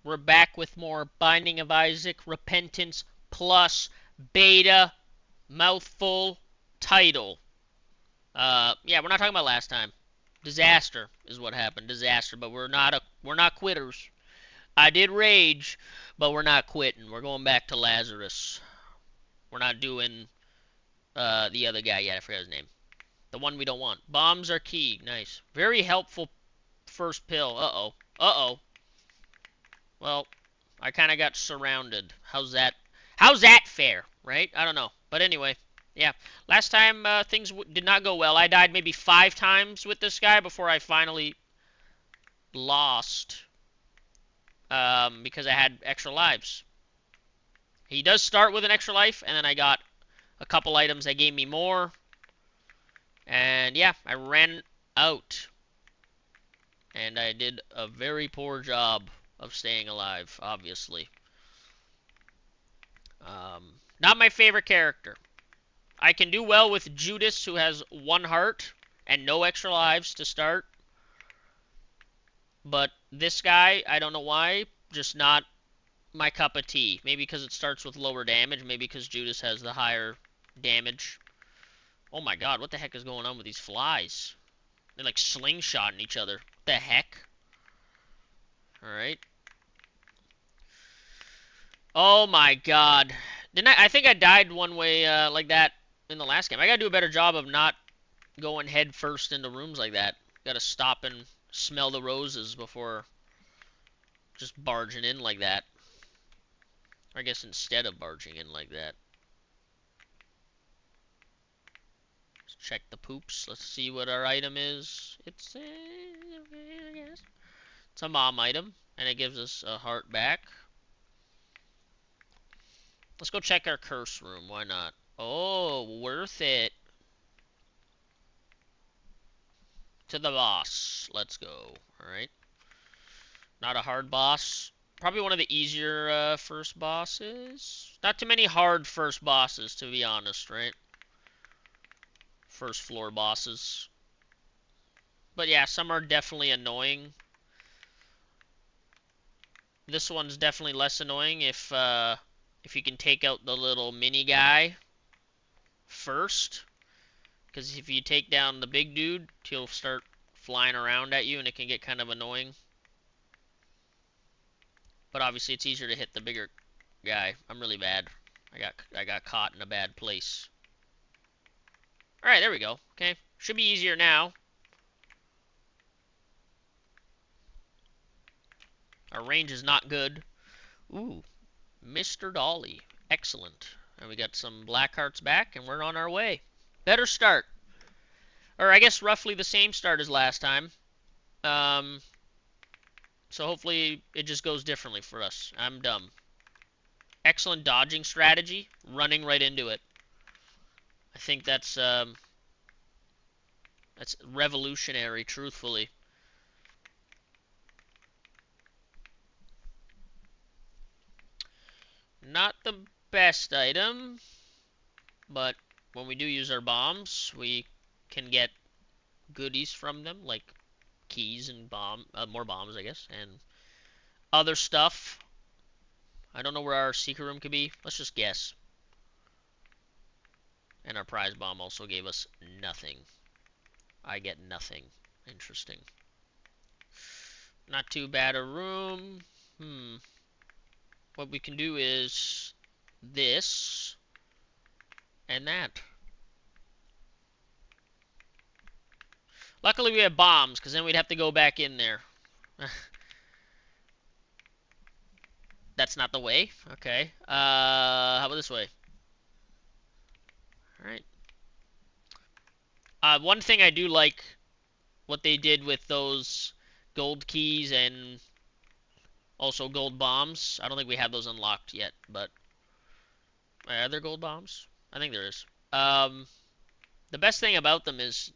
We're back with more Binding of Isaac, Repentance Plus, Beta, Mouthful, Title. Yeah, we're not talking about last time. Disaster is what happened. Disaster, but we're not quitters. I did rage, but we're not quitting. We're going back to Lazarus. We're not doing the other guy yet. I forgot his name. The one we don't want. Bombs are key. Nice. Very helpful first pill. Uh-oh. Uh-oh. Well, I kind of got surrounded. How's that? How's that fair, right? I don't know. But anyway, yeah. Last time things did not go well. I died maybe 5 times with this guy before I finally lost because I had extra lives. He does start with an extra life, and then I got a couple items that gave me more. And yeah, I ran out. And I did a very poor job of staying alive, obviously. Not my favorite character. I can do well with Judas, who has 1 heart and no extra lives to start. But this guy, I don't know why, just not my cup of tea. Maybe because it starts with lower damage. Maybe because Judas has the higher damage. Oh my god, what the heck is going on with these flies? They're like slingshotting each other. What the heck? Alright. Oh my god. I think I died one way like that in the last game. I gotta do a better job of not going head first into rooms like that. Gotta stop and smell the roses before just barging in like that. Or I guess instead of barging in like that. Let's check the poops. Let's see what our item is. It's a mom item, and it gives us a heart back. Let's go check our curse room. Why not? Oh, worth it. To the boss. Let's go. Alright. Not a hard boss. Probably one of the easier first bosses. Not too many hard first bosses, to be honest, right? First floor bosses. But yeah, some are definitely annoying. This one's definitely less annoying if you can take out the little mini guy first. Because if you take down the big dude, he'll start flying around at you, and it can get kind of annoying. But obviously, it's easier to hit the bigger guy. I'm really bad. I got caught in a bad place. All right, there we go. Okay, should be easier now. Our range is not good. Ooh, Mr. Dolly, excellent. And we got some black hearts back, and we're on our way. Better start. Or I guess roughly the same start as last time. So hopefully it just goes differently for us. I'm dumb. Excellent dodging strategy. Running right into it. I think that's revolutionary, truthfully. Not the best item, but when we do use our bombs, we can get goodies from them, like keys and more bombs, I guess, and other stuff. I don't know where our secret room could be. Let's just guess. And our prize bomb also gave us nothing. I get nothing. Interesting. Not too bad a room. What we can do is this and that. Luckily we have bombs, because then we'd have to go back in there. That's not the way. Okay. How about this way? Alright. One thing I do like what they did with those gold keys and also gold bombs. I don't think we have those unlocked yet, but are there gold bombs? I think there is. The best thing about them is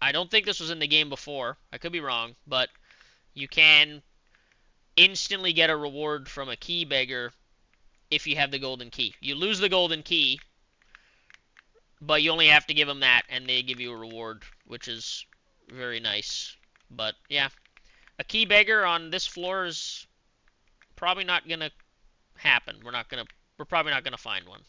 I don't think this was in the game before. I could be wrong, but you can instantly get a reward from a key beggar if you have the golden key. You lose the golden key, but you only have to give them that, and they give you a reward, which is very nice. But yeah, a key beggar on this floor is probably not gonna happen. We're probably not gonna find one.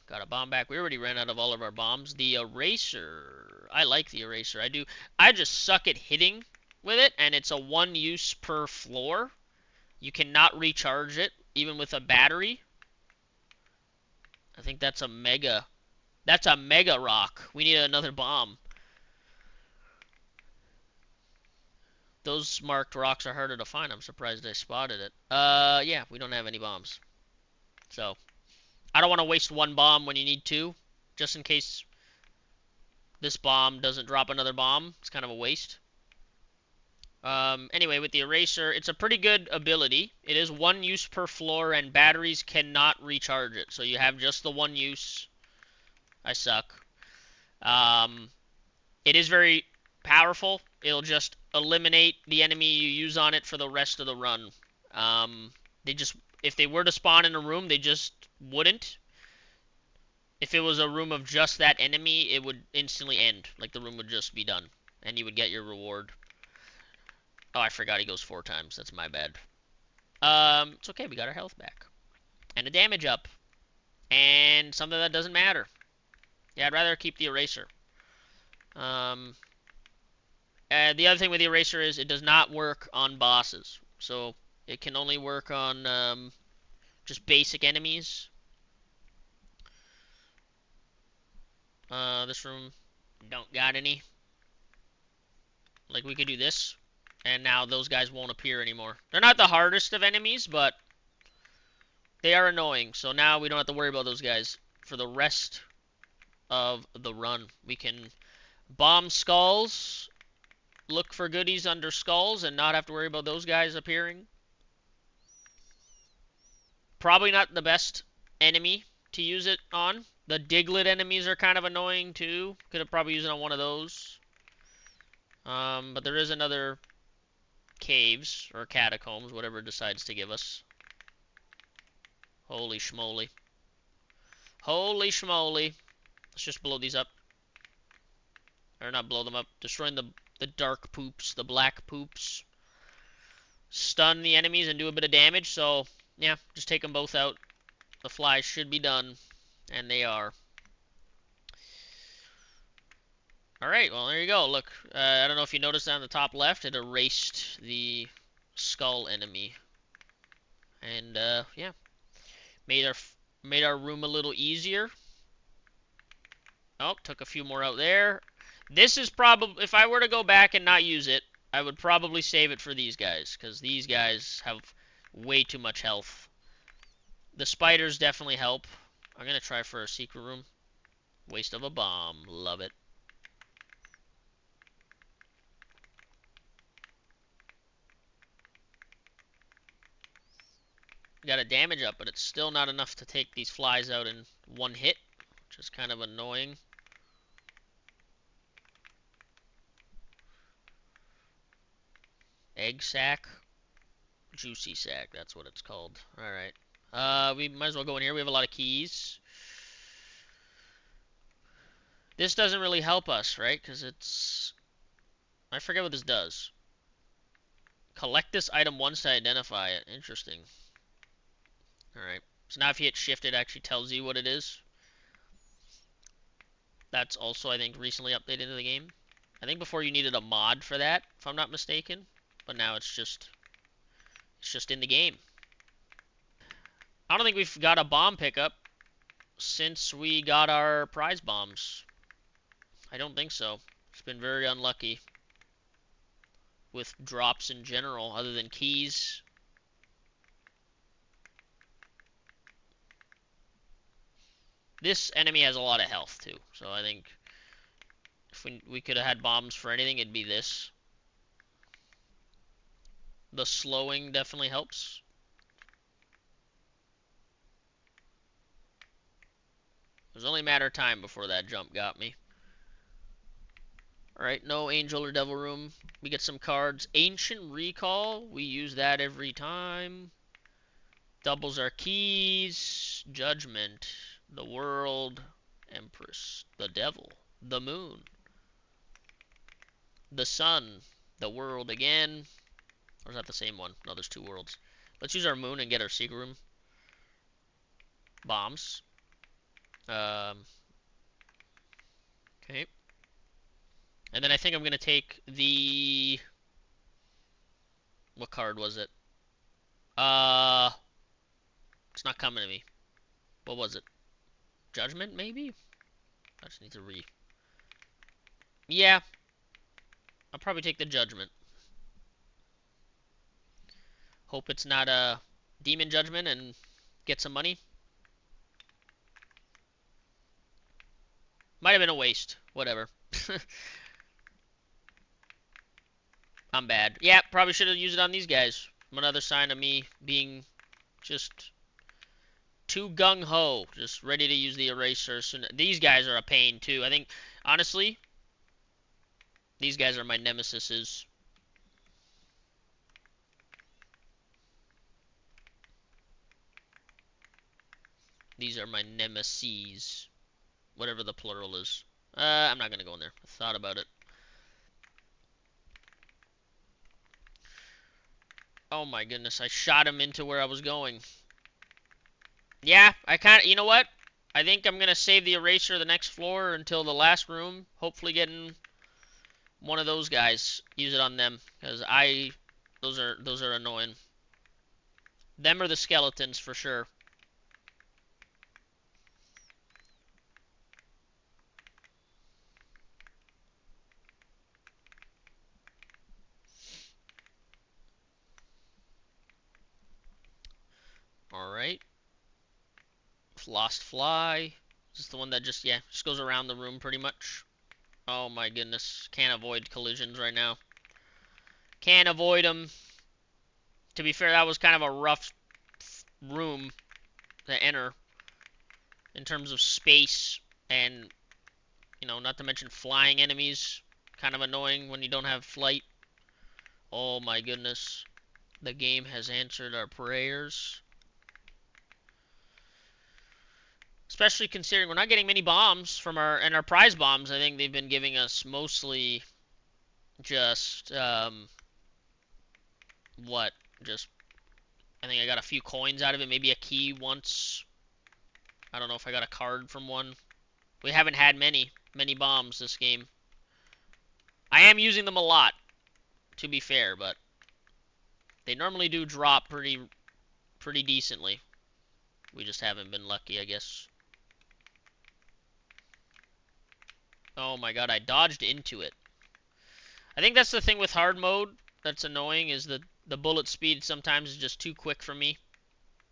Got a bomb back. We already ran out of all of our bombs. The eraser. I like the eraser. I do. I just suck at hitting with it, and it's a one use per floor. You cannot recharge it, even with a battery. I think that's a mega. That's a mega rock. We need another bomb. Those marked rocks are harder to find. I'm surprised I spotted it. Yeah, we don't have any bombs. So, I don't want to waste one bomb when you need two, just in case this bomb doesn't drop another bomb. It's kind of a waste. Anyway, with the eraser, it's a pretty good ability. It is one use per floor, and batteries cannot recharge it. So you have just the one use. I suck. It is very powerful. It'll just eliminate the enemy you use on it for the rest of the run. If they were to spawn in a room, they just wouldn't. If it was a room of just that enemy, it would instantly end. Like, the room would just be done, and you would get your reward. Oh, I forgot he goes 4 times. That's my bad. It's okay. We got our health back. And a damage up. And something that doesn't matter. Yeah, I'd rather keep the eraser. The other thing with the eraser is it does not work on bosses. So it can only work on just basic enemies. This room don't got any. Like, we could do this, and now those guys won't appear anymore. They're not the hardest of enemies, but they are annoying. So now we don't have to worry about those guys for the rest of the run. We can bomb skulls, look for goodies under skulls, and not have to worry about those guys appearing. Probably not the best enemy to use it on. The Diglett enemies are kind of annoying too. Could have probably used it on one of those. But there is another caves, or catacombs, whatever it decides to give us. Holy schmoly. Holy schmoly. Let's just blow these up. Or not blow them up. Destroying the dark poops, the black poops. Stun the enemies and do a bit of damage. So, yeah, just take them both out. The flies should be done. And they are. Alright, well, there you go. Look, I don't know if you noticed down the top left, it erased the skull enemy. And, yeah. Made our room a little easier. Oh, took a few more out there. This is probably, if I were to go back and not use it, I would probably save it for these guys, because these guys have way too much health. The spiders definitely help. I'm going to try for a secret room. Waste of a bomb. Love it. Got a damage up, but it's still not enough to take these flies out in one hit, which is kind of annoying. Egg sack. Juicy sack, that's what it's called. Alright. We might as well go in here. We have a lot of keys. This doesn't really help us, right? Because it's... I forget what this does. Collect this item once to identify it. Interesting. Alright. So now if you hit shift, it actually tells you what it is. That's also, I think, recently updated into the game. I think before you needed a mod for that, if I'm not mistaken. But now it's just in the game. I don't think we've got a bomb pickup since we got our prize bombs. I don't think so. It's been very unlucky with drops in general, other than keys. This enemy has a lot of health too, so I think if we could have had bombs for anything, it'd be this. The slowing definitely helps. It was only a matter of time before that jump got me. Alright, no angel or devil room. We get some cards. Ancient Recall. We use that every time. Doubles our keys. Judgment. The World. Empress. The Devil. The Moon. The Sun. The World again. Or is that the same one? No, there's two worlds. Let's use our moon and get our secret room. Bombs. Okay. And then I think I'm going to take the... What card was it? Uh, it's not coming to me. What was it? Judgment, maybe? I just need to re... Yeah, I'll probably take the Judgment. Hope it's not a Demon Judgment and get some money. Might have been a waste. Whatever. I'm bad. Yeah, probably should have used it on these guys. Another sign of me being just too gung-ho. Just ready to use the eraser. So these guys are a pain, too. I think, honestly, these guys are my nemesises. These are my nemesis. Whatever the plural is. I'm not going to go in there. I thought about it. Oh my goodness, I shot him into where I was going. Yeah, I kind of, you know what? I think I'm going to save the eraser of the next floor until the last room. Hopefully getting one of those guys. Use it on them. Because those are annoying. Them are the skeletons for sure. Alright. Lost Fly. This is the one that just, yeah, just goes around the room pretty much. Oh my goodness. Can't avoid collisions right now. Can't avoid them. To be fair, that was kind of a rough room to enter in terms of space and, you know, not to mention flying enemies. Kind of annoying when you don't have flight. Oh my goodness. The game has answered our prayers. Especially considering we're not getting many bombs from our prize bombs. I think they've been giving us mostly just, what? Just, I think I got a few coins out of it. Maybe a key once. I don't know if I got a card from one. We haven't had many bombs this game. I am using them a lot, to be fair, but they normally do drop pretty decently. We just haven't been lucky, I guess. Oh my god, I dodged into it. I think that's the thing with hard mode that's annoying, is that the bullet speed sometimes is just too quick for me.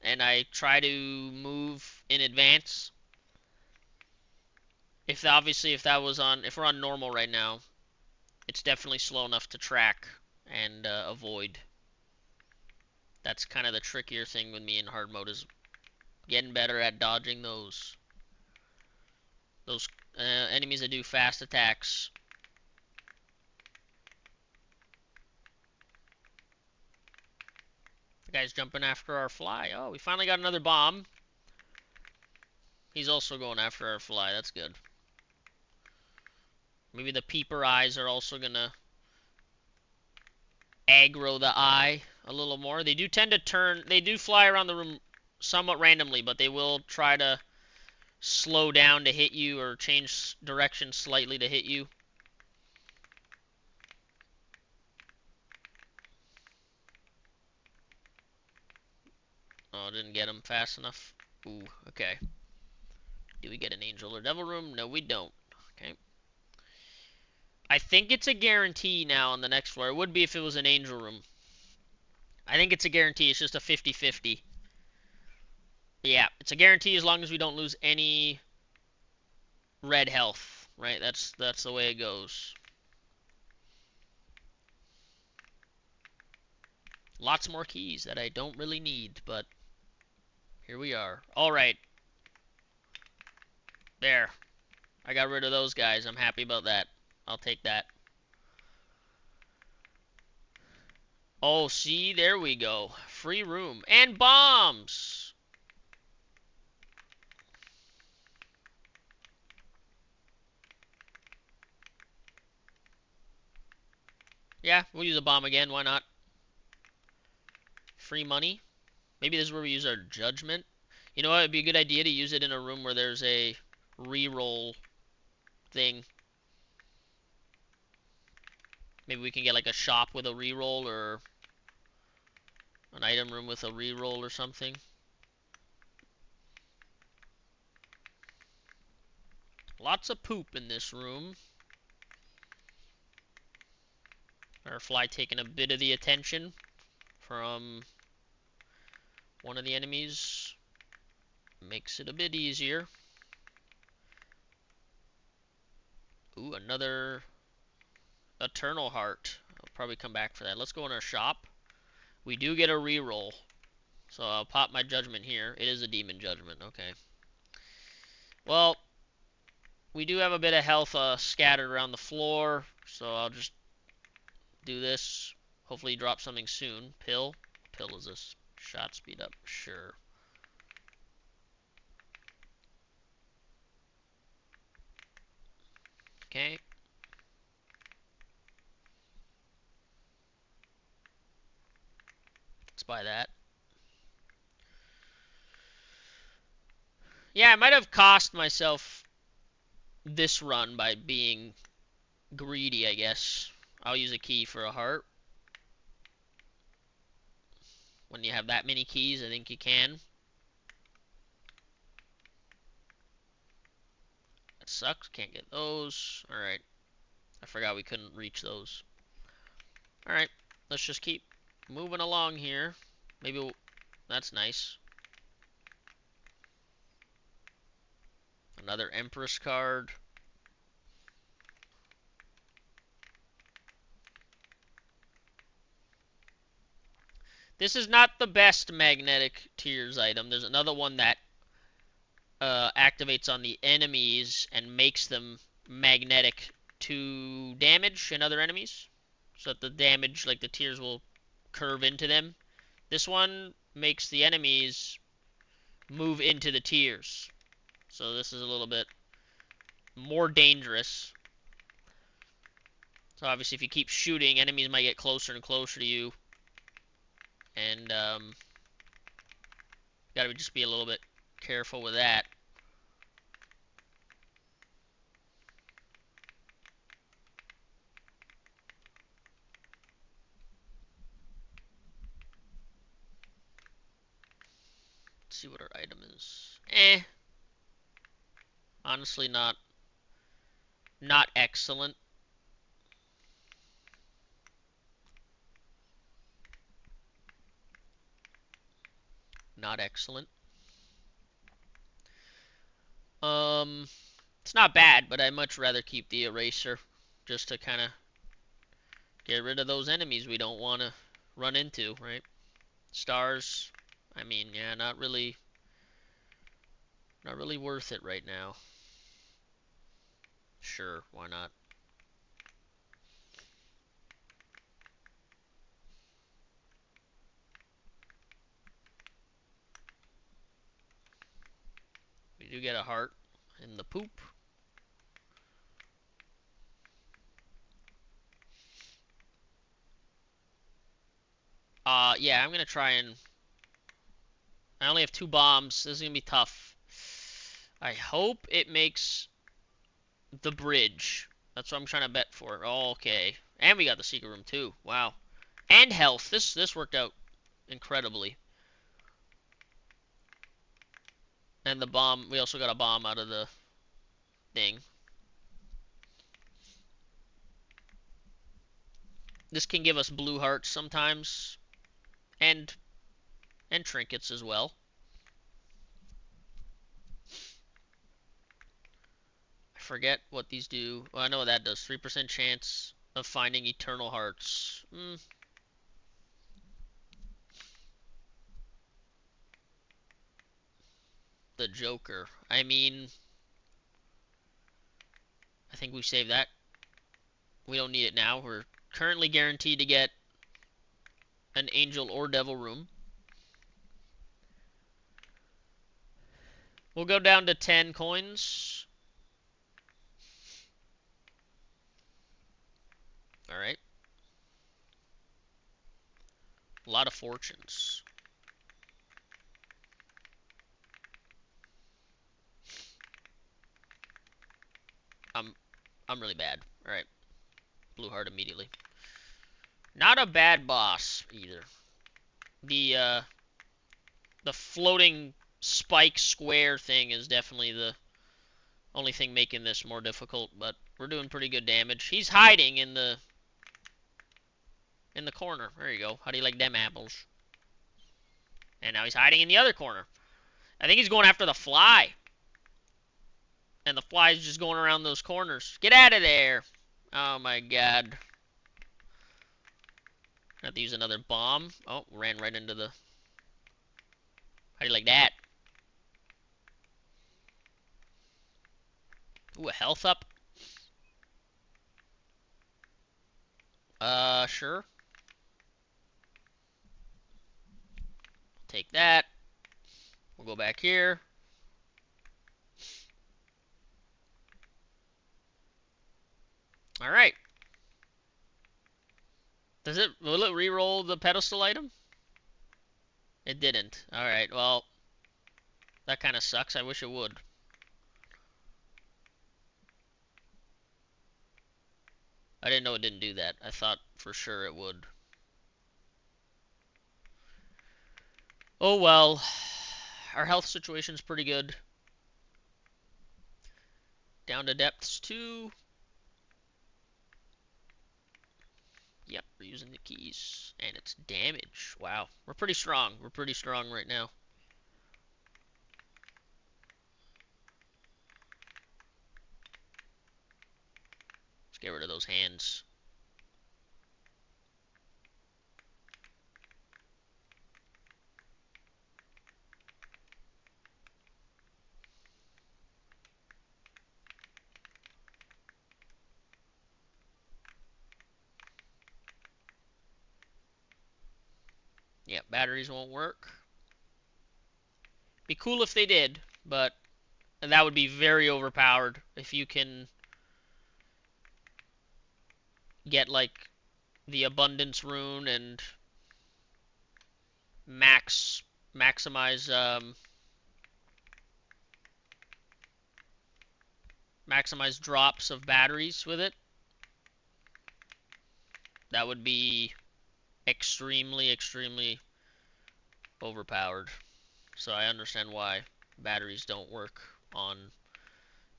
And I try to move in advance. If we're on normal right now, it's definitely slow enough to track and avoid. That's kind of the trickier thing with me in hard mode, is getting better at dodging those enemies that do fast attacks. The guy's jumping after our fly. Oh, we finally got another bomb. He's also going after our fly. That's good. Maybe the peeper eyes are also gonna aggro the eye a little more. They do tend to turn, they do fly around the room somewhat randomly, but they will try to slow down to hit you or change direction slightly to hit you. Oh, didn't get him fast enough. Ooh, okay. Do we get an angel or devil room? No, we don't. Okay. I think it's a guarantee now on the next floor. It would be if it was an angel room. I think it's a guarantee. It's just a 50-50. Yeah, it's a guarantee as long as we don't lose any red health, right? That's the way it goes. Lots more keys that I don't really need, but here we are. All right. There. I got rid of those guys. I'm happy about that. I'll take that. Oh, see, there we go. Free room. And bombs! Yeah, we'll use a bomb again. Why not? free money. Maybe this is where we use our judgment. You know what? It'd be a good idea to use it in a room where there's a reroll thing. Maybe we can get like a shop with a reroll or an item room with a reroll or something. Lots of poop in this room. Our fly taking a bit of the attention from one of the enemies. Makes it a bit easier. Ooh, another Eternal Heart. I'll probably come back for that. Let's go in our shop. We do get a reroll. So I'll pop my judgment here. It is a demon judgment. Okay. Well, we do have a bit of health scattered around the floor. So I'll just do this. Hopefully drop something soon. Pill. Pill is this. Shot speed up. Sure. Okay. Let's buy that. Yeah, I might have cost myself this run by being greedy, I guess. I'll use a key for a heart. When you have that many keys, I think you can. That sucks. Can't get those. Alright. I forgot we couldn't reach those. Alright. Let's just keep moving along here. Maybe that's nice. Another Empress card. This is not the best magnetic tears item. There's another one that activates on the enemies and makes them magnetic to damage and other enemies. So that the damage, like the tears, will curve into them. This one makes the enemies move into the tears. So this is a little bit more dangerous. So obviously if you keep shooting, enemies might get closer and closer to you. And gotta just be a little bit careful with that. Let's see what our item is. Honestly, not excellent. Not excellent. It's not bad, but I'd much rather keep the eraser just to kind of get rid of those enemies we don't want to run into, right? Stars, I mean, yeah, not really worth it right now. Sure, why not? We do get a heart in the poop. Yeah, I'm gonna try and... I only have 2 bombs. This is gonna be tough. I hope it makes the bridge. That's what I'm trying to bet for. Oh, okay. And we got the secret room too. Wow. And health. This worked out incredibly. And the bomb, we also got a bomb out of the thing. This can give us blue hearts sometimes. And trinkets as well. I forget what these do. Well, I know what that does. 3% chance of finding eternal hearts. The Joker. I mean, I think we save that. We don't need it now. We're currently guaranteed to get an angel or devil room. We'll go down to 10 coins. Alright. A lot of fortunes. I'm I'm really bad. All right, blue heart immediately. Not a bad boss either. The floating spike square thing is definitely the only thing making this more difficult, but we're doing pretty good damage. He's hiding in the corner. There you go. How do you like them apples? And now he's hiding in the other corner. I think he's going after the fly. And the fly's just going around those corners. Get out of there. Oh my god. I have to use another bomb. Oh, ran right into the... How do you like that? Ooh, a health up. Sure. Take that. We'll go back here. Alright. Will it re-roll the pedestal item? It didn't. Alright, well, that kind of sucks. I wish it would. I didn't know it didn't do that. I thought for sure it would. Oh well. Our health situation's pretty good. Down to depths 2. Yep, we're using the keys. And it's damage. Wow. We're pretty strong. We're pretty strong right now. Let's get rid of those hands. Yeah, batteries won't work. Be cool if they did, but that would be very overpowered. If you can get like the abundance rune and maximize maximize drops of batteries with it, that would be extremely overpowered. So I understand why batteries don't work on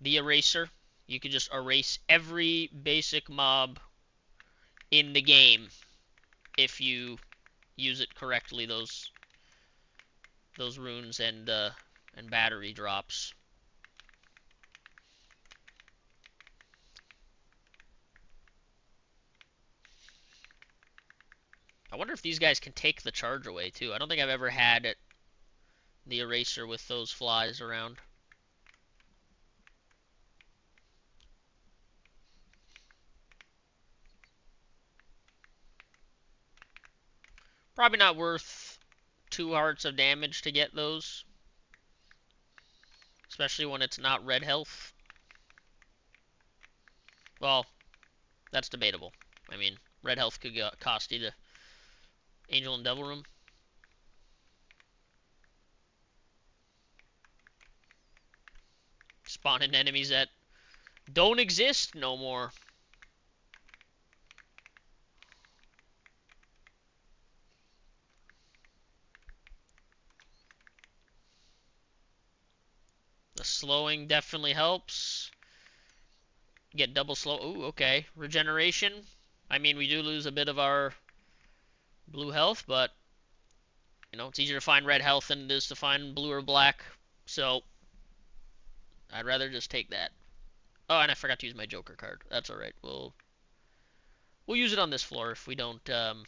the eraser. You can just erase every basic mob in the game if you use it correctly, those runes and battery drops. I wonder if these guys can take the charge away too. I don't think I've ever had it, the eraser with those flies around. Probably not worth 2 hearts of damage to get those. Especially when it's not red health. Well, that's debatable. I mean, red health could cost you the Angel and Devil Room. Spawning enemies that don't exist no more. The slowing definitely helps. Get double slow. Ooh, okay. Regeneration. I mean, we do lose a bit of our blue health, but, you know, it's easier to find red health than it is to find blue or black. So, I'd rather just take that. Oh, and I forgot to use my Joker card. That's alright. We'll use it on this floor if we don't, we'll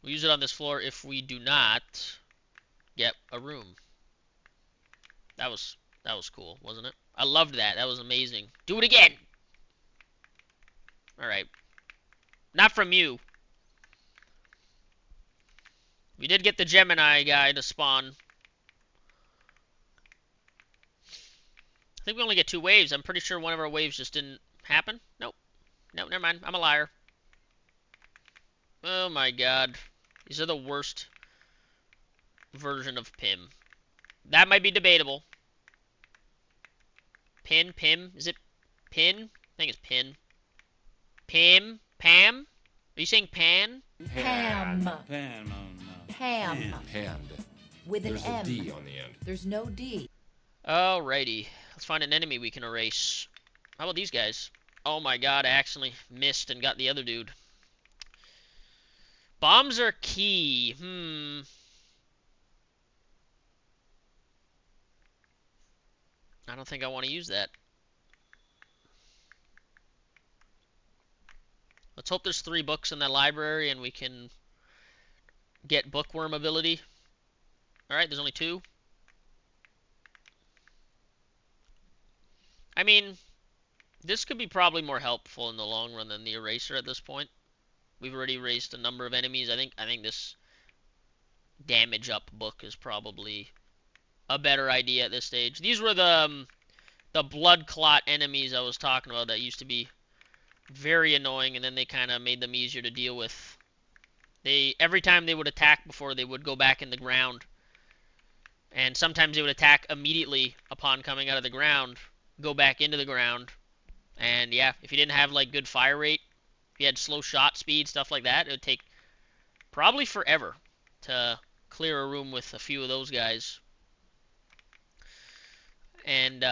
use it on this floor if we do not get a room. That was cool, wasn't it? I loved that. That was amazing. Do it again! Alright. Not from you. We did get the Gemini guy to spawn. I think we only get 2 waves. I'm pretty sure one of our waves just didn't happen. Nope. Nope, never mind. I'm a liar. Oh my god. These are the worst version of Pim. That might be debatable. Pim? Is it Pin? I think it's Pin. Pim? Pam? Are you saying Pan? Pam. Pan. Oh no. Pam. Panned. With an There's a M. D on the end. There's no D. Alrighty. Let's find an enemy we can erase. How about these guys? Oh my god, I accidentally missed and got the other dude. Bombs are key. I don't think I want to use that. Let's hope there's 3 books in the library and we can get bookworm ability. Alright, there's only 2. I mean, this could be probably more helpful in the long run than the eraser at this point. We've already erased a number of enemies. I think this damage up book is probably a better idea at this stage. These were the blood clot enemies I was talking about that used to be very annoying, and then they kind of made them easier to deal with. Every time they would attack before, they would go back in the ground. And sometimes they would attack immediately upon coming out of the ground, go back into the ground. And yeah, if you didn't have like good fire rate, if you had slow shot speed, stuff like that, it would take probably forever to clear a room with a few of those guys. And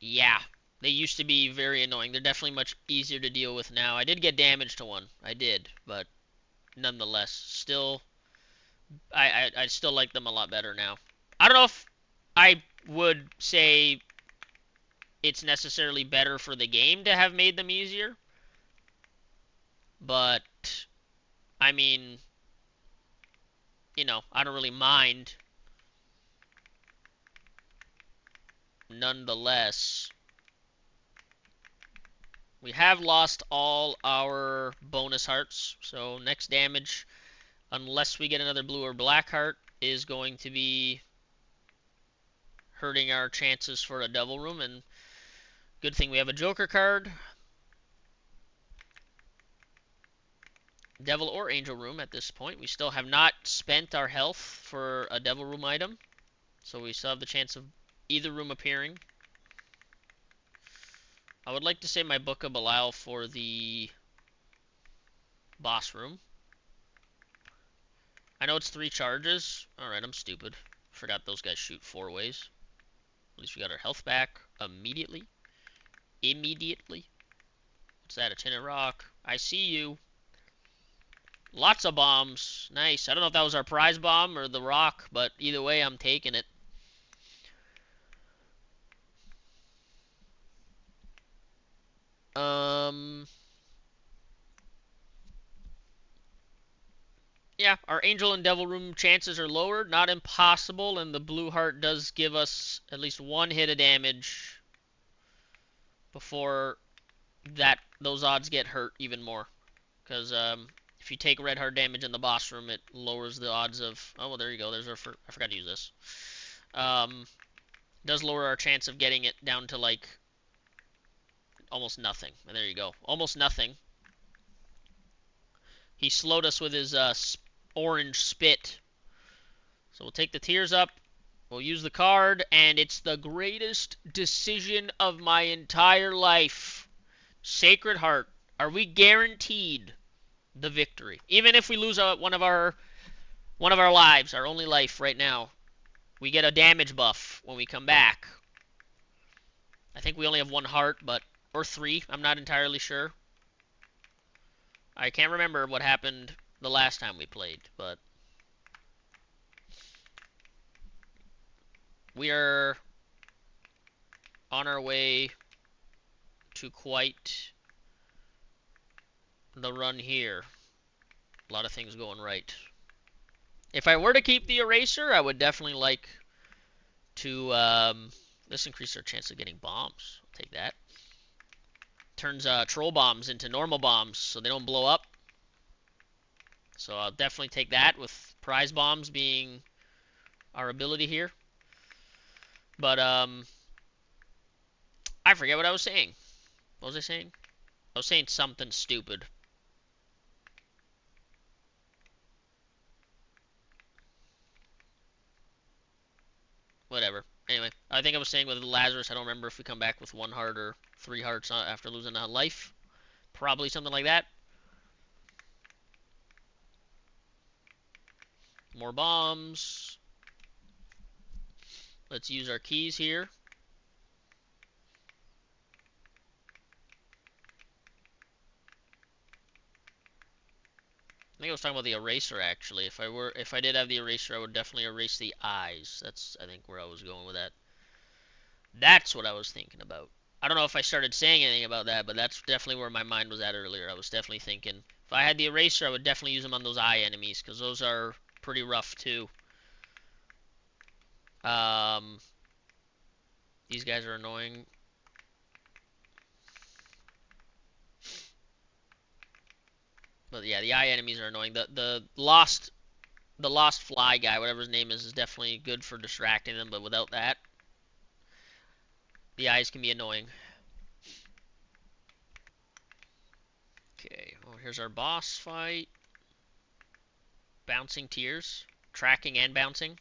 yeah, they used to be very annoying. They're definitely much easier to deal with now. I did get damage to one. I did, but nonetheless, still, I still like them a lot better now. I don't know if I would say it's necessarily better for the game to have made them easier, but I mean, you know, I don't really mind. Nonetheless, we have lost all our bonus hearts, so next damage, unless we get another blue or black heart, is going to be hurting our chances for a devil room. And good thing we have a joker card. Devil or angel room at this point. We still have not spent our health for a devil room item, so we still have the chance of either room appearing. I would like to say my Book of Belial for the boss room. I know it's 3 charges. Alright, I'm stupid. Forgot those guys shoot 4 ways. At least we got our health back immediately. What's that? A tin of rock. I see you. Lots of bombs. Nice. I don't know if that was our prize bomb or the rock, but either way, I'm taking it. Yeah, our angel and devil room chances are lower. Not impossible, and the blue heart does give us at least 1 hit of damage before those odds get hurt even more. Because if you take red heart damage in the boss room, it lowers the odds of... Oh, well, there you go. There's our... I forgot to use this. Does lower our chance of getting it down to, like, almost nothing. And there you go. Almost nothing. He slowed us with his orange spit. So we'll take the tears up. We'll use the card, and it's the greatest decision of my entire life. Sacred Heart. Are we guaranteed the victory? Even if we lose one of our lives, our only life right now, we get a damage buff when we come back. I think we only have 1 heart, or 3. I'm not entirely sure. I can't remember what happened the last time we played, but we are on our way to quite the run here. A lot of things going right. If I were to keep the eraser, I would definitely like to this increases our chance of getting bombs. I'll take that. Turns troll bombs into normal bombs so they don't blow up. So I'll definitely take that, with prize bombs being our ability here. But I forget what I was saying. What was I saying? I was saying something stupid. Whatever. Anyway, I think think I was saying with Lazarus, I don't remember if we come back with 1 heart or 3 hearts after losing a life. Probably something like that. More bombs. Let's use our keys here. I think I was talking about the eraser actually. If I did have the eraser, I would definitely erase the eyes. That's I think where I was going with that. That's what I was thinking about. I don't know if I started saying anything about that, but that's definitely where my mind was at earlier. I was definitely thinking if I had the eraser, I would definitely use them on those eye enemies because those are pretty rough too. Um, these guys are annoying. But yeah, the eye enemies are annoying. The lost fly guy, whatever his name is definitely good for distracting them. But without that, the eyes can be annoying. Okay, well here's our boss fight. Bouncing tears, tracking and bouncing.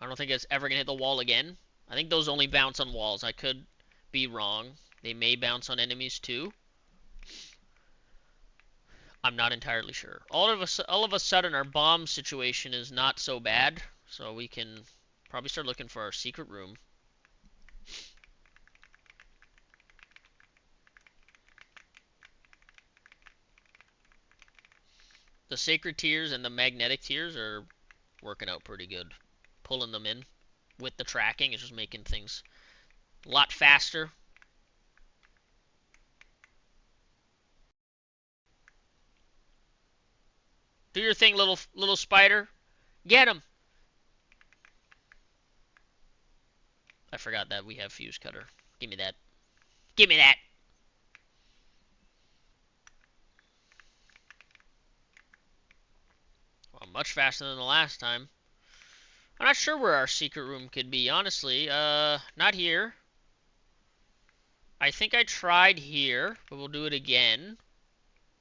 I don't think it's ever gonna hit the wall again. I think those only bounce on walls. I could be wrong. They may bounce on enemies too. I'm not entirely sure. All of a sudden, our bomb situation is not so bad, so we can probably start looking for our secret room. The sacred tears and the magnetic tears are working out pretty good. Pulling them in with the tracking is just making things a lot faster. Do your thing, little spider. Get him. I forgot that we have fuse cutter. Give me that. Give me that. Well, much faster than the last time. I'm not sure where our secret room could be, honestly. Not here. I think I tried here, but we'll do it again.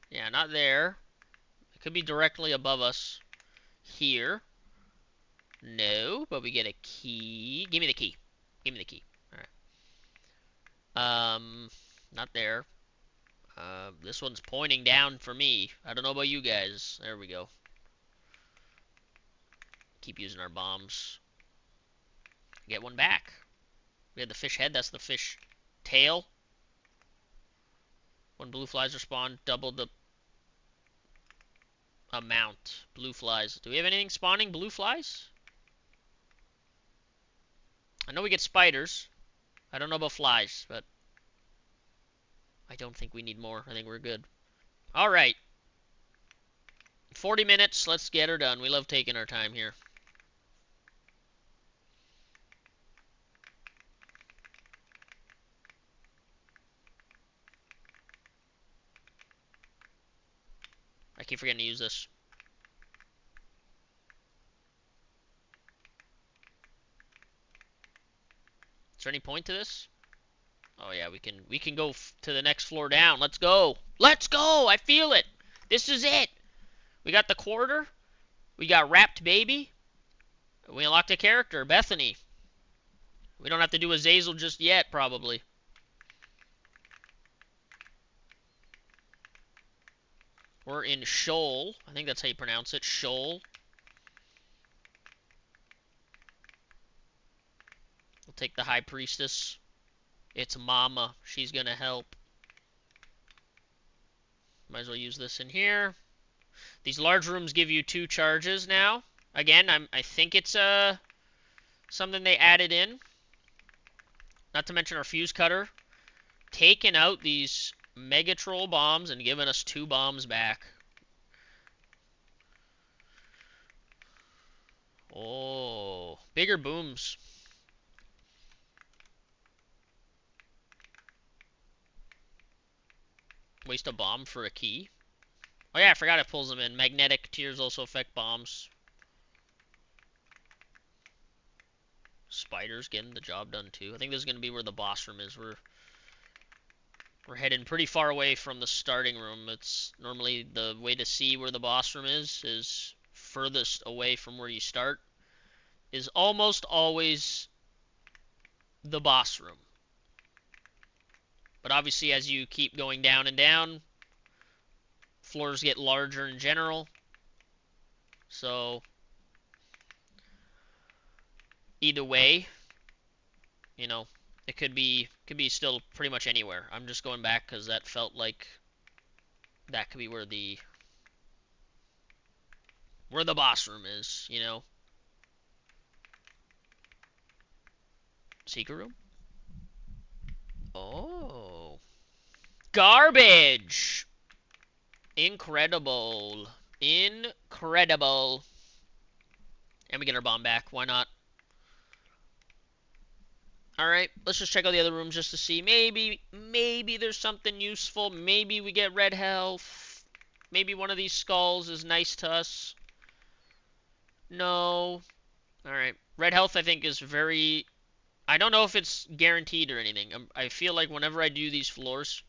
Yeah, not there. It could be directly above us. Here. No, but we get a key. Give me the key. Give me the key. Alright. Not there. This one's pointing down for me. I don't know about you guys. There we go. Keep using our bombs. Get one back. We had the fish head. That's the fish tail. When blue flies respawn, double the amount. Blue flies. Do we have anything spawning blue flies? I know we get spiders. I don't know about flies, but I don't think we need more. I think we're good. Alright. 40 minutes. Let's get her done. We love taking our time here. I keep forgetting to use this. Is there any point to this? Oh yeah, we can go to the next floor down. Let's go. Let's go. I feel it. This is it. We got the quarter. We got wrapped baby. We unlocked a character, Bethany. We don't have to do Azazel just yet, probably. We're in Shoal. I think that's how you pronounce it. Shoal. We'll take the High Priestess. It's Mama. She's gonna help. Might as well use this in here. These large rooms give you 2 charges now. Again, I think it's something they added in. Not to mention our fuse cutter. Taking out these Mega Troll bombs and giving us 2 bombs back. Oh, bigger booms. Waste a bomb for a key. Oh yeah, I forgot it pulls them in. Magnetic tears also affect bombs. Spiders getting the job done too. I think this is going to be where the boss room is. We're heading pretty far away from the starting room. It's normally the way to see where the boss room is furthest away from where you start. Is almost always the boss room. But obviously, as you keep going down and down, floors get larger in general. So either way, you know, it could be still pretty much anywhere. I'm just going back because that felt like that could be where the boss room is. Secret room. Oh, garbage. Incredible. Incredible. And we get our bomb back. Why not? Alright, let's just check out the other rooms just to see. Maybe there's something useful. Maybe we get red health. Maybe one of these skulls is nice to us. No. Alright. Red health, I think, is very... I don't know if it's guaranteed or anything. I feel like whenever I do these floors,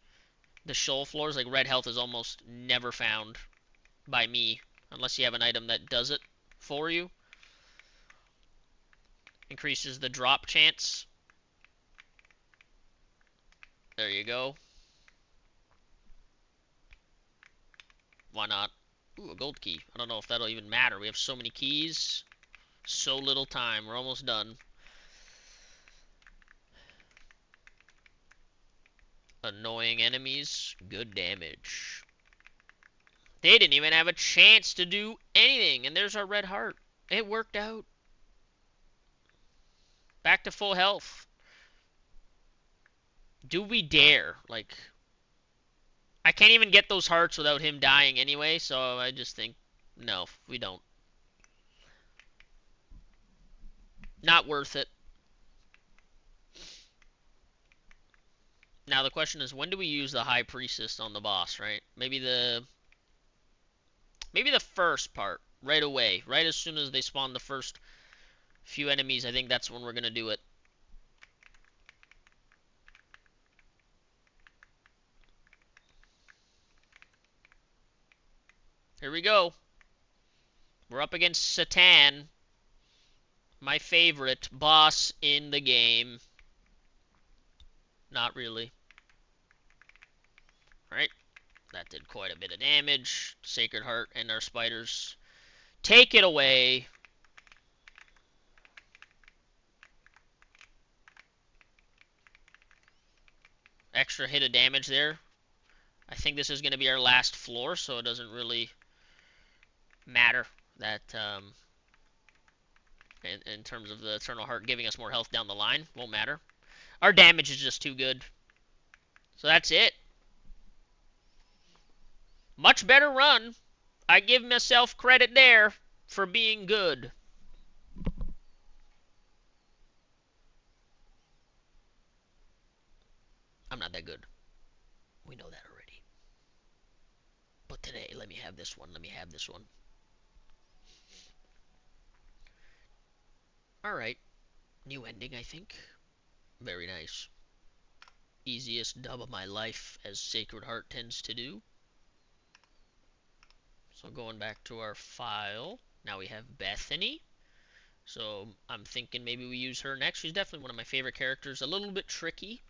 the shoal floors, like red health is almost never found by me. Unless you have an item that does it for you. Increases the drop chance. There you go. Why not? Ooh, a gold key. I don't know if that'll even matter. We have so many keys. So little time. We're almost done. Annoying enemies. Good damage. They didn't even have a chance to do anything. And there's our red heart. It worked out. Back to full health. Do we dare? Like, I can't even get those hearts without him dying anyway. So I just think, no, we don't. Not worth it. Now the question is, when do we use the high priestess on the boss, right? Maybe the first part, right away. Right as soon as they spawn the first few enemies, I think that's when we're going to do it. Here we go. We're up against Satan, my favorite boss in the game. Not really. Alright, that did quite a bit of damage. Sacred Heart and our spiders. Take it away. Extra hit of damage there. I think this is going to be our last floor, so it doesn't really matter that in terms of the Eternal Heart giving us more health down the line. Won't matter. Our damage is just too good. So that's it. Much better run. I give myself credit there for being good. I'm not that good. We know that already. But today, let me have this one. Let me have this one. Alright. New ending, I think. Very nice. Easiest dub of my life, as Sacred Heart tends to do. So going back to our file. Now we have Bethany. So I'm thinking maybe we use her next. She's definitely one of my favorite characters. A little bit tricky.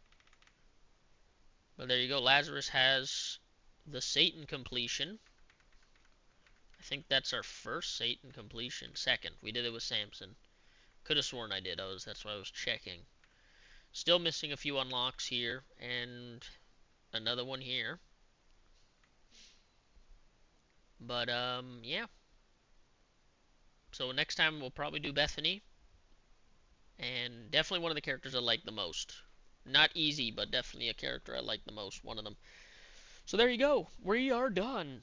But there you go. Lazarus has the Satan completion. I think that's our first Satan completion. Second. We did it with Samson. Could have sworn I did. That's why I was checking. Still missing a few unlocks here. And another one here. But, yeah. So next time we'll probably do Bethany. And definitely one of the characters I like the most. Not easy, but definitely a character I like the most. One of them. So there you go. We are done.